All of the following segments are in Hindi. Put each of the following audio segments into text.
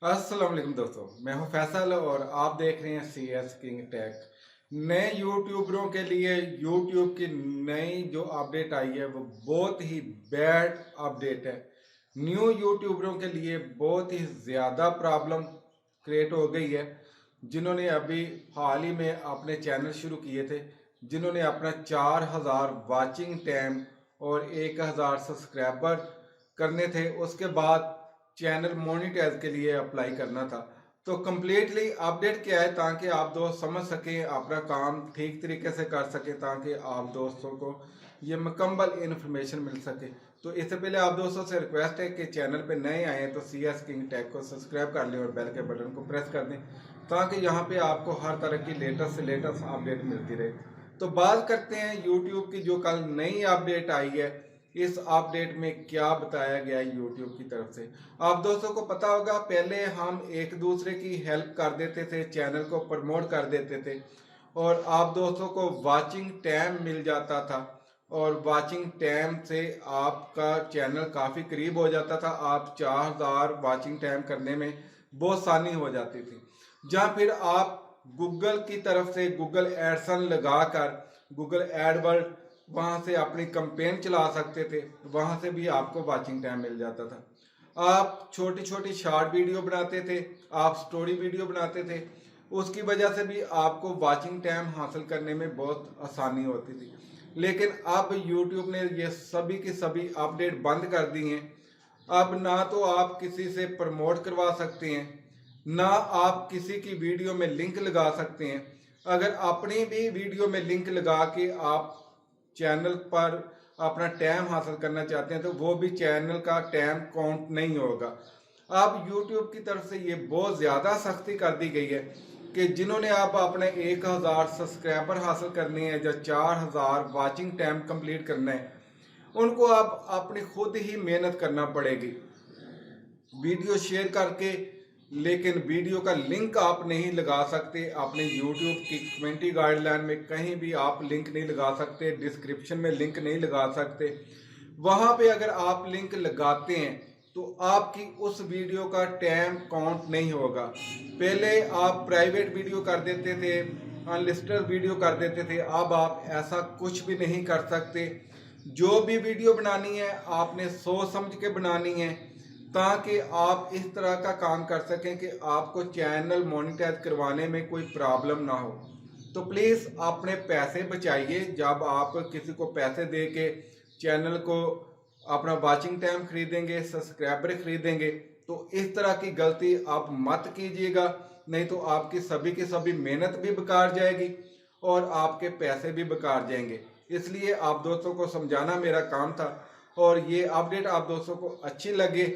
अस्सलाम वालेकुम दोस्तों, मैं हूं फैसल और आप देख रहे हैं सी एस किंग टेक। नए यूट्यूबरों के लिए यूट्यूब की नई जो अपडेट आई है वो बहुत ही बैड अपडेट है। न्यू यूट्यूबरों के लिए बहुत ही ज़्यादा प्रॉब्लम क्रिएट हो गई है। जिन्होंने अभी हाल ही में अपने चैनल शुरू किए थे, जिन्होंने अपना 4000 वाचिंग टाइम और 1000 सब्सक्राइबर करने थे, उसके बाद चैनल मोनिटाइज के लिए अप्लाई करना था। तो कम्प्लीटली अपडेट किया है ताकि आप दोस्त समझ सकें, अपना काम ठीक तरीके से कर सकें, ताकि आप दोस्तों को ये मुकम्मल इन्फॉर्मेशन मिल सके। तो इससे पहले आप दोस्तों से रिक्वेस्ट है कि चैनल पे नए आए हैं तो सी एस किंग टेक को सब्सक्राइब कर लें और बेल के बटन को प्रेस कर दें, ताकि यहाँ पे आपको हर तरह की लेटेस्ट से लेटेस्ट अपडेट मिलती रहे। तो बात करते हैं यूट्यूब की जो कल नई अपडेट आई है। इस अपडेट में क्या बताया गया है यूट्यूब की तरफ से, आप दोस्तों को पता होगा पहले हम एक दूसरे की हेल्प कर देते थे, चैनल को प्रमोट कर देते थे और आप दोस्तों को वाचिंग टाइम मिल जाता था और वाचिंग टाइम से आपका चैनल काफ़ी करीब हो जाता था। आप 4000 वाचिंग टाइम करने में बहुत आसानी हो जाती थी। जहाँ फिर आप गूगल की तरफ से गूगल एडसन लगाकर गूगल एडवर्ड वहाँ से अपनी कंपेन चला सकते थे, वहाँ से भी आपको वाचिंग टाइम मिल जाता था। आप छोटी छोटी शॉर्ट वीडियो बनाते थे, आप स्टोरी वीडियो बनाते थे, उसकी वजह से भी आपको वाचिंग टाइम हासिल करने में बहुत आसानी होती थी। लेकिन अब यूट्यूब ने ये सभी की सभी अपडेट बंद कर दी हैं। अब ना तो आप किसी से प्रमोट करवा सकते हैं, ना आप किसी की वीडियो में लिंक लगा सकते हैं। अगर अपनी भी वीडियो में लिंक लगा के आप चैनल पर अपना टाइम हासिल करना चाहते हैं तो वो भी चैनल का टाइम काउंट नहीं होगा। अब यूट्यूब की तरफ से ये बहुत ज़्यादा सख्ती कर दी गई है कि जिन्होंने आप अपने 1000 सब्सक्राइबर हासिल करने हैं या 4000 वाचिंग टाइम कंप्लीट करना है, उनको आप अपनी खुद ही मेहनत करना पड़ेगी वीडियो शेयर करके। लेकिन वीडियो का लिंक आप नहीं लगा सकते, अपने यूट्यूब की कम्युनिटी गाइडलाइन में कहीं भी आप लिंक नहीं लगा सकते, डिस्क्रिप्शन में लिंक नहीं लगा सकते। वहाँ पे अगर आप लिंक लगाते हैं तो आपकी उस वीडियो का टाइम काउंट नहीं होगा। पहले आप प्राइवेट वीडियो कर देते थे, अनलिस्टेड वीडियो कर देते थे, अब आप ऐसा कुछ भी नहीं कर सकते। जो भी वीडियो बनानी है आपने सोच समझ के बनानी है, ताकि आप इस तरह का काम कर सकें कि आपको चैनल मोनेटाइज करवाने में कोई प्रॉब्लम ना हो। तो प्लीज़ अपने पैसे बचाइए। जब आप किसी को पैसे दे के चैनल को अपना वाचिंग टाइम खरीदेंगे, सब्सक्राइबर खरीदेंगे, तो इस तरह की गलती आप मत कीजिएगा, नहीं तो आपकी सभी की सभी मेहनत भी बेकार जाएगी और आपके पैसे भी बेकार जाएंगे। इसलिए आप दोस्तों को समझाना मेरा काम था और ये अपडेट आप दोस्तों को अच्छी लगे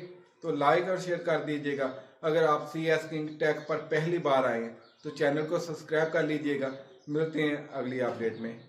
तो लाइक और शेयर कर दीजिएगा। अगर आप सी एस किंग टेक पर पहली बार आए हैं तो चैनल को सब्सक्राइब कर लीजिएगा। मिलते हैं अगली अपडेट में।